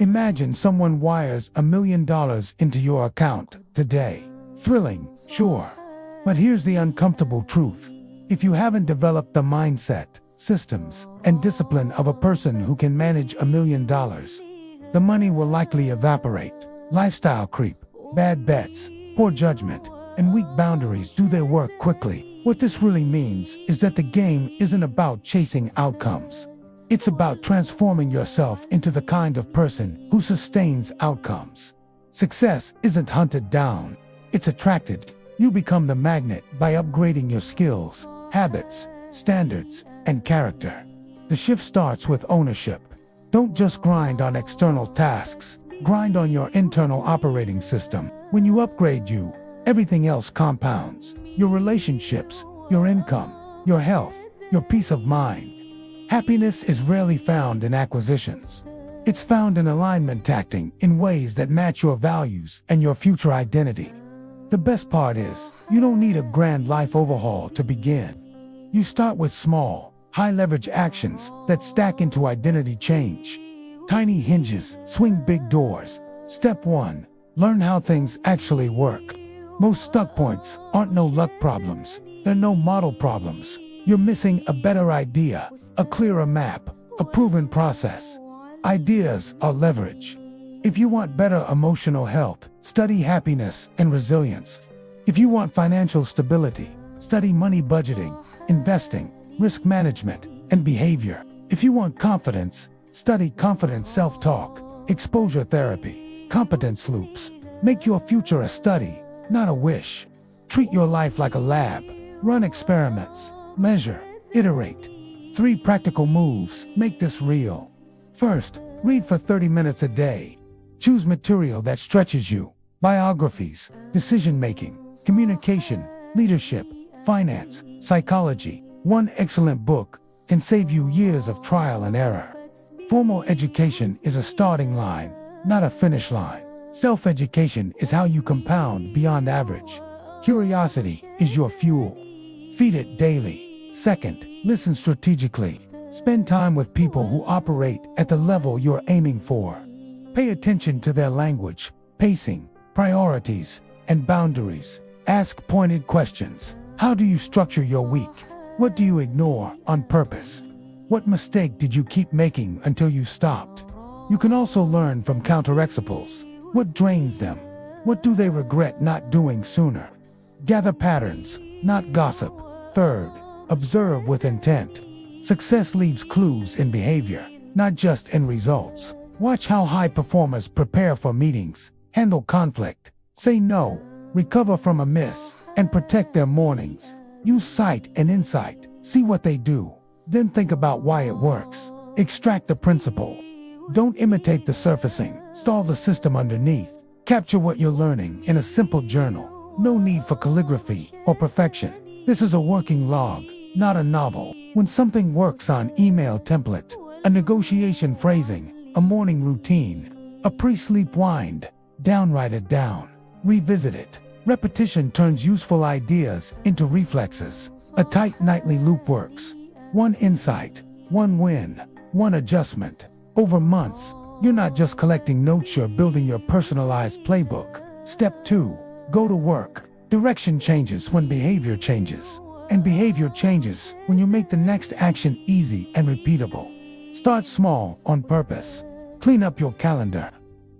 Imagine someone wires $1 million into your account today. Thrilling, sure. But here's the uncomfortable truth. If you haven't developed the mindset, systems, and discipline of a person who can manage $1 million, the money will likely evaporate. Lifestyle creep, bad bets, poor judgment, and weak boundaries do their work quickly. What this really means is that the game isn't about chasing outcomes. It's about transforming yourself into the kind of person who sustains outcomes. Success isn't hunted down, it's attracted. You become the magnet by upgrading your skills, habits, standards, and character. The shift starts with ownership. Don't just grind on external tasks, grind on your internal operating system. When you upgrade you, everything else compounds. Your relationships, your income, your health, your peace of mind. Happiness is rarely found in acquisitions. It's found in alignment, acting in ways that match your values and your future identity. The best part is, you don't need a grand life overhaul to begin. You start with small, high-leverage actions that stack into identity change. Tiny hinges swing big doors. Step 1. Learn how things actually work. Most stuck points aren't no luck problems. They're no model problems. You're missing a better idea, a clearer map, a proven process. Ideas are leverage. If you want better emotional health, study happiness and resilience. If you want financial stability, study money budgeting, investing, risk management, and behavior. If you want confidence, study confidence self-talk, exposure therapy, competence loops. Make your future a study, not a wish. Treat your life like a lab. Run experiments. Measure. Iterate. 3 practical moves make this real. First, read for 30 minutes a day. Choose material that stretches you. Biographies, decision-making, communication, leadership, finance, psychology. One excellent book can save you years of trial and error. Formal education is a starting line, not a finish line. Self-education is how you compound beyond average. Curiosity is your fuel. Feed it daily. Second, listen strategically. Spend time with people who operate at the level you're aiming for. Pay attention to their language, pacing, priorities, and boundaries. Ask pointed questions. How do you structure your week? What do you ignore on purpose? What mistake did you keep making until you stopped? You can also learn from counterexamples. What drains them? What do they regret not doing sooner? Gather patterns, not gossip. Third, observe with intent. Success leaves clues in behavior, not just in results. Watch how high performers prepare for meetings, handle conflict, say no, recover from a miss, and protect their mornings. Use sight and insight. See what they do. Then think about why it works. Extract the principle. Don't imitate the surfacing. Stall the system underneath. Capture what you're learning in a simple journal. No need for calligraphy or perfection. This is a working log, not a novel. When something works on email template, a negotiation phrasing, a morning routine, a pre-sleep wind, write it down. Revisit it. Repetition turns useful ideas into reflexes. A tight nightly loop works. One insight, one win, one adjustment. Over months, you're not just collecting notes, you're building your personalized playbook. Step 2, go to work. Direction changes when behavior changes. And behavior changes when you make the next action easy and repeatable. Start small on purpose. Clean up your calendar.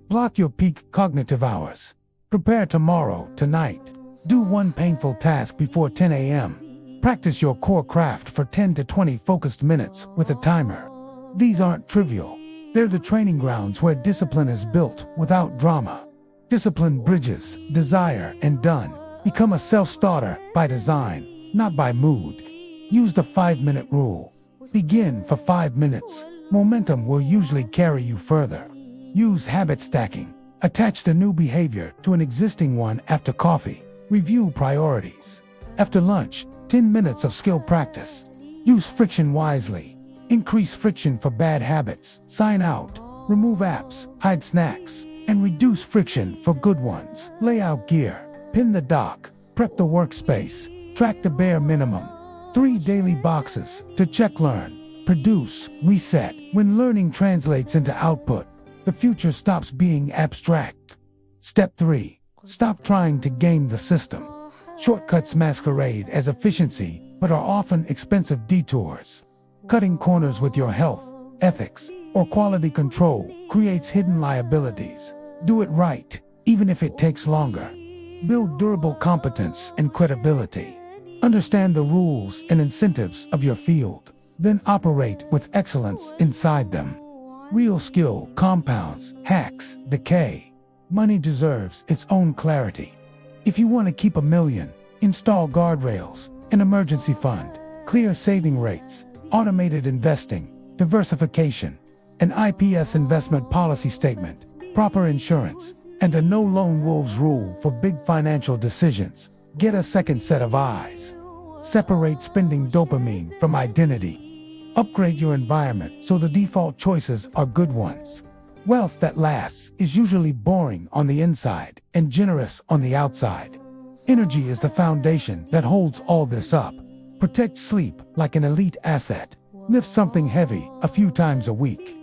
Block your peak cognitive hours. Prepare tomorrow, tonight. Do one painful task before 10 a.m. Practice your core craft for 10 to 20 focused minutes with a timer. These aren't trivial. They're the training grounds where discipline is built without drama. Discipline bridges desire and done. Become a self-starter by design, not by mood. Use the 5-minute rule. Begin for 5 minutes. Momentum will usually carry you further. Use habit stacking. Attach the new behavior to an existing one after coffee. Review priorities. After lunch, 10 minutes of skill practice. Use friction wisely. Increase friction for bad habits. Sign out. Remove apps. Hide snacks. And reduce friction for good ones. Lay out gear. Pin the dock. Prep the workspace. Track the bare minimum. 3 daily boxes to check, learn, produce, reset. When learning translates into output, the future stops being abstract. Step 3. Stop trying to game the system. Shortcuts masquerade as efficiency, but are often expensive detours. Cutting corners with your health, ethics, or quality control creates hidden liabilities. Do it right, even if it takes longer. Build durable competence and credibility. Understand the rules and incentives of your field, then operate with excellence inside them. Real skill compounds, hacks decay. Money deserves its own clarity. If you want to keep $1 million, install guardrails, an emergency fund, clear saving rates, automated investing, diversification, an IPS investment policy statement, proper insurance, and a no lone wolves rule for big financial decisions. Get a second set of eyes. Separate spending dopamine from identity. Upgrade your environment so the default choices are good ones. Wealth that lasts is usually boring on the inside and generous on the outside. Energy is the foundation that holds all this up. Protect sleep like an elite asset. Lift something heavy a few times a week.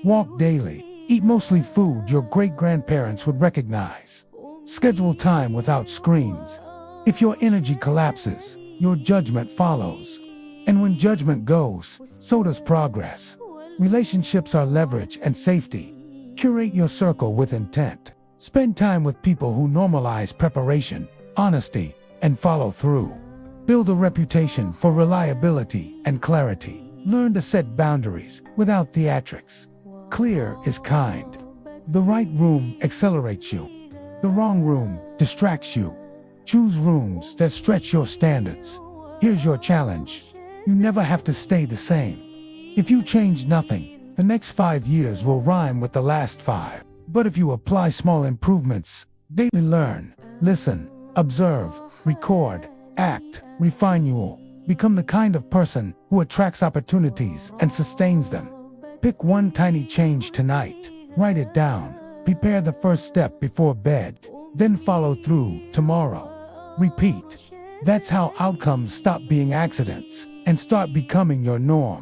Walk daily. Eat mostly food your great-grandparents would recognize. Schedule time without screens. If your energy collapses, your judgment follows. And when judgment goes, so does progress. Relationships are leverage and safety. Curate your circle with intent. Spend time with people who normalize preparation, honesty, and follow through. Build a reputation for reliability and clarity. Learn to set boundaries without theatrics. Clear is kind. The right room accelerates you. The wrong room distracts you. Choose rooms that stretch your standards. Here's your challenge. You never have to stay the same. If you change nothing, the next 5 years will rhyme with the last 5. But if you apply small improvements, daily learn, listen, observe, record, act, refine, you will become the kind of person who attracts opportunities and sustains them. Pick one tiny change tonight. Write it down. Prepare the first step before bed. Then follow through tomorrow. Repeat. That's how outcomes stop being accidents and start becoming your norm.